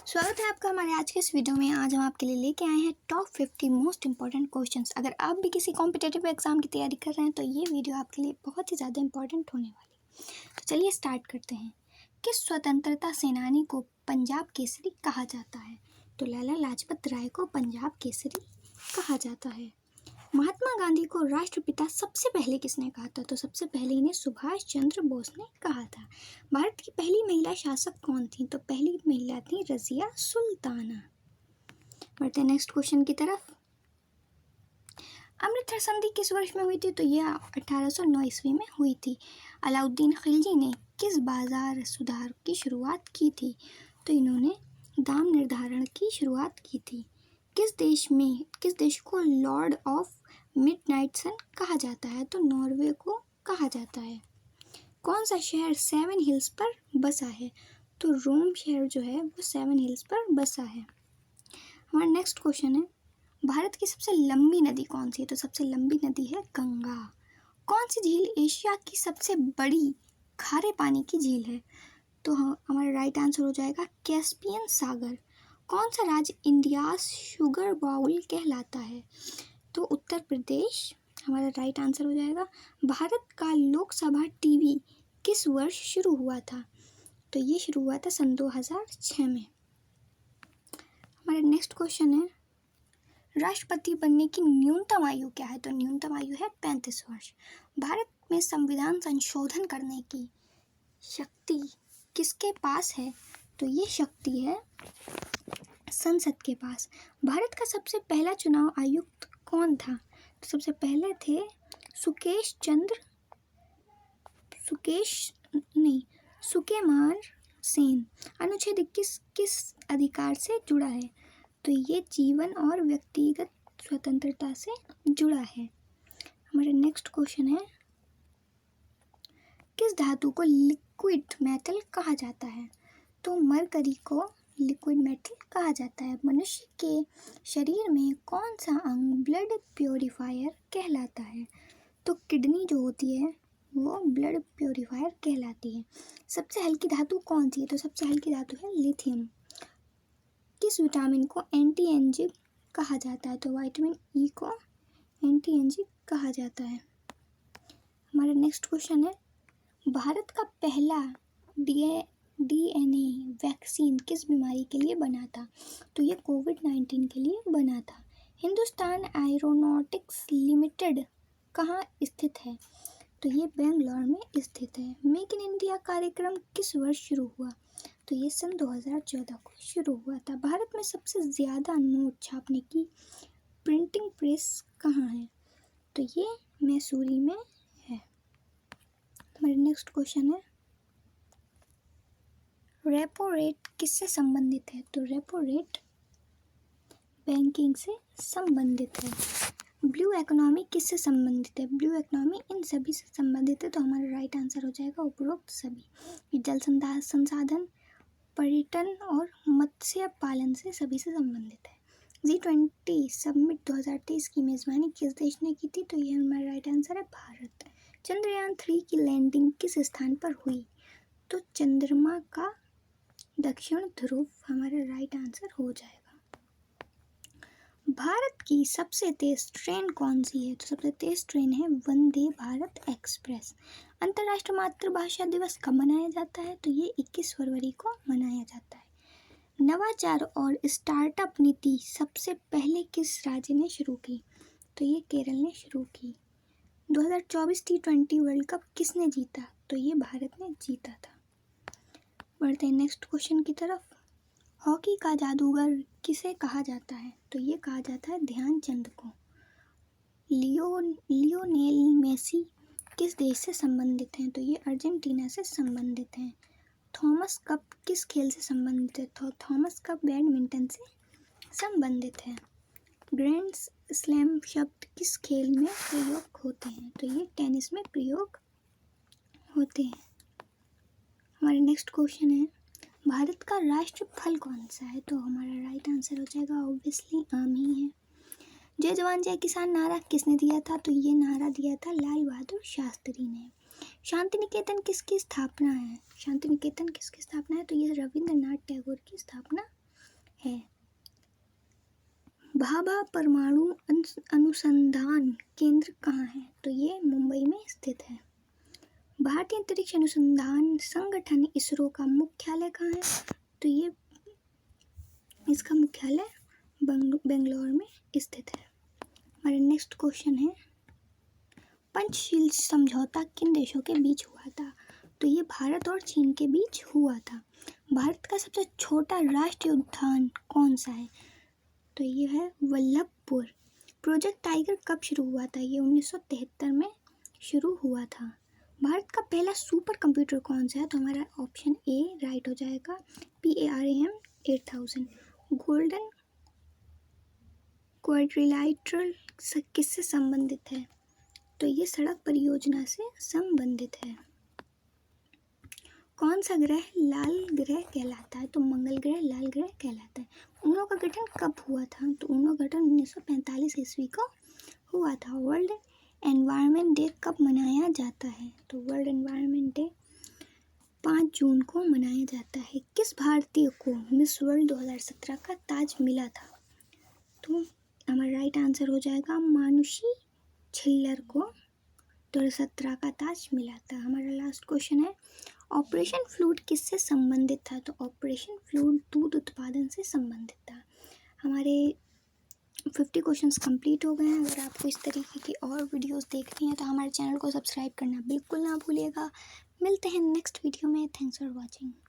स्वागत है आपका हमारे आज के इस वीडियो में। आज हम आपके लिए लेके आए हैं टॉप 50 मोस्ट इंपॉर्टेंट क्वेश्चंस। अगर आप भी किसी कॉम्पिटिटिव एग्जाम की तैयारी कर रहे हैं तो ये वीडियो आपके लिए बहुत ही ज़्यादा इंपॉर्टेंट होने वाली। तो चलिए स्टार्ट करते हैं। किस स्वतंत्रता सेनानी को पंजाब केसरी कहा जाता है? तो लाला लाजपत राय को पंजाब केसरी कहा जाता है। महात्मा गांधी को राष्ट्रपिता सबसे पहले किसने कहा था? तो सबसे पहले इन्हें सुभाष चंद्र बोस ने कहा था। भारत की पहली महिला शासक कौन थी? तो पहली महिला थी रजिया सुल्ताना। बढ़ते नेक्स्ट क्वेश्चन की तरफ। अमृतसर संधि किस वर्ष में हुई थी? तो यह 1809 ईस्वी में हुई थी। अलाउद्दीन खिलजी ने किस बाजार सुधार की शुरुआत की थी? तो इन्होंने दाम निर्धारण की शुरुआत की थी। किस देश को लॉर्ड ऑफ मिडनाइट सन कहा जाता है? तो नॉर्वे को कहा जाता है। कौन सा शहर 7 हिल्स पर बसा है? तो रोम शहर जो है वो 7 हिल्स पर बसा है। हमारा नेक्स्ट क्वेश्चन है, भारत की सबसे लंबी नदी कौन सी है? तो सबसे लंबी नदी है गंगा। कौन सी झील एशिया की सबसे बड़ी खारे पानी की झील है? तो हमारा राइट आंसर हो जाएगा कैस्पियन सागर। कौन सा राज्य इंडिया शुगर बाउल कहलाता है? तो उत्तर प्रदेश हमारा राइट आंसर हो जाएगा। भारत का लोकसभा टीवी किस वर्ष शुरू हुआ था? तो ये शुरू हुआ था सन 2006 में। हमारा नेक्स्ट क्वेश्चन है, राष्ट्रपति बनने की न्यूनतम आयु क्या है? तो न्यूनतम आयु है 35 वर्ष। भारत में संविधान संशोधन करने की शक्ति किसके पास है? तो ये शक्ति है संसद के पास। भारत का सबसे पहला चुनाव आयुक्त कौन था? तो सबसे पहले थे सुकेमार सेन। अनुच्छेद 21 किस अधिकार से जुड़ा है? तो ये जीवन और व्यक्तिगत स्वतंत्रता से जुड़ा है। हमारा नेक्स्ट क्वेश्चन है, किस धातु को लिक्विड मेटल कहा जाता है? तो मरकरी को लिक्विड मेटल कहा जाता है। मनुष्य के शरीर में कौन सा अंग ब्लड प्योरीफायर कहलाता है? तो किडनी जो होती है वो ब्लड प्योरीफायर कहलाती है। सबसे हल्की धातु कौन सी है? तो सबसे हल्की धातु है लिथियम। किस विटामिन को एंटी एजिंग कहा जाता है? तो विटामिन ई को एंटी एजिंग कहा जाता है। हमारा नेक्स्ट क्वेश्चन है, भारत का पहला डीएनए वैक्सीन किस बीमारी के लिए बना था? तो ये कोविड-19 के लिए बना था। हिंदुस्तान एरोनॉटिक्स लिमिटेड कहाँ स्थित है? तो ये बेंगलोर में स्थित है। मेक इन इंडिया कार्यक्रम किस वर्ष शुरू हुआ? तो ये सन 2014 को शुरू हुआ था। भारत में सबसे ज़्यादा नोट छापने की प्रिंटिंग प्रेस कहाँ है? तो ये मैसूरी में है। हमारा नेक्स्ट क्वेश्चन है, रेपो रेट किससे संबंधित है? तो रेपो रेट बैंकिंग से संबंधित है। ब्लू इकोनॉमी किससे संबंधित है? ब्लू इकोनॉमी इन सभी से संबंधित है। तो हमारा राइट आंसर हो जाएगा उपरोक्त सभी। ये जल संसाधन, पर्यटन और मत्स्य पालन से सभी से संबंधित है। G20 समिट 2023 की मेजबानी किस देश ने की थी? तो ये हमारा राइट आंसर है भारत। चंद्रयान 3 की लैंडिंग किस स्थान पर हुई? तो चंद्रमा का दक्षिण ध्रुव हमारा राइट आंसर हो जाएगा। भारत की सबसे तेज ट्रेन कौन सी है? तो सबसे तेज ट्रेन है वंदे भारत एक्सप्रेस। अंतर्राष्ट्रीय मातृभाषा दिवस कब मनाया जाता है? तो ये 21 फरवरी को मनाया जाता है। नवाचार और स्टार्टअप नीति सबसे पहले किस राज्य ने शुरू की? तो ये केरल ने शुरू की। 2024 T20 वर्ल्ड कप किसने जीता? तो ये भारत ने जीता था। बढ़ते हैं नेक्स्ट क्वेश्चन की तरफ। हॉकी का जादूगर किसे कहा जाता है? तो ये कहा जाता है ध्यानचंद को। लियोनेल मेसी किस देश से संबंधित हैं? तो ये अर्जेंटीना से संबंधित हैं। थॉमस कप किस खेल से संबंधित है? तो थॉमस कप बैडमिंटन से संबंधित है। ग्रैंड स्लैम शब्द किस खेल में प्रयोग होते हैं? तो ये टेनिस में प्रयोग होते हैं। हमारा नेक्स्ट क्वेश्चन है, भारत का राष्ट्रीय फल कौन सा है? तो हमारा राइट आंसर हो जाएगा ऑब्वियसली आम ही है। जय जवान जय किसान नारा किसने दिया था? तो ये नारा दिया था लाल बहादुर शास्त्री ने। शांति निकेतन किसकी स्थापना है? शांति निकेतन किसकी स्थापना है? तो ये रविंद्रनाथ टैगोर की स्थापना है? भाभा परमाणु अनुसंधान केंद्र कहाँ है? तो ये मुंबई में स्थित है। भारतीय अंतरिक्ष अनुसंधान संगठन इसरो का मुख्यालय कहाँ है? तो ये इसका मुख्यालय बेंगलोर में स्थित है। हमारा नेक्स्ट क्वेश्चन है, पंचशील समझौता किन देशों के बीच हुआ था? तो ये भारत और चीन के बीच हुआ था। भारत का सबसे छोटा राष्ट्रीय उद्यान कौन सा है? तो ये है वल्लभपुर। प्रोजेक्ट टाइगर कब शुरू हुआ था? ये 1973 में शुरू हुआ था। भारत का पहला सुपर कंप्यूटर कौन सा है? तो हमारा ऑप्शन ए राइट हो जाएगा, PARAM 8000। गोल्डन क्वाड्रिलैटरल किससे संबंधित है? तो ये सड़क परियोजना से संबंधित है। कौन सा ग्रह लाल ग्रह कहलाता है? तो मंगल ग्रह लाल ग्रह कहलाता है। ऊनो का गठन कब हुआ था? तो ऊनो गठन 1945 ईस्वी को हुआ था। वर्ल्ड एनवायरनमेंट डे कब मनाया जाता है? तो वर्ल्ड एनवायरनमेंट डे 5 जून को मनाया जाता है। किस भारतीय को मिस वर्ल्ड 2017 का ताज मिला था? तो हमारा राइट आंसर हो जाएगा, मानुषी छिल्लर को 2017 का ताज मिला था। हमारा लास्ट क्वेश्चन है, ऑपरेशन फ्लूड किससे संबंधित था? तो ऑपरेशन फ्लूड दूध उत्पादन से संबंधित था। हमारे 50 क्वेश्चंस कंप्लीट हो गए हैं। अगर आपको इस तरीके की और वीडियोस देखनी है तो हमारे चैनल को सब्सक्राइब करना बिल्कुल ना भूलिएगा। मिलते हैं नेक्स्ट वीडियो में। Thanks for watching.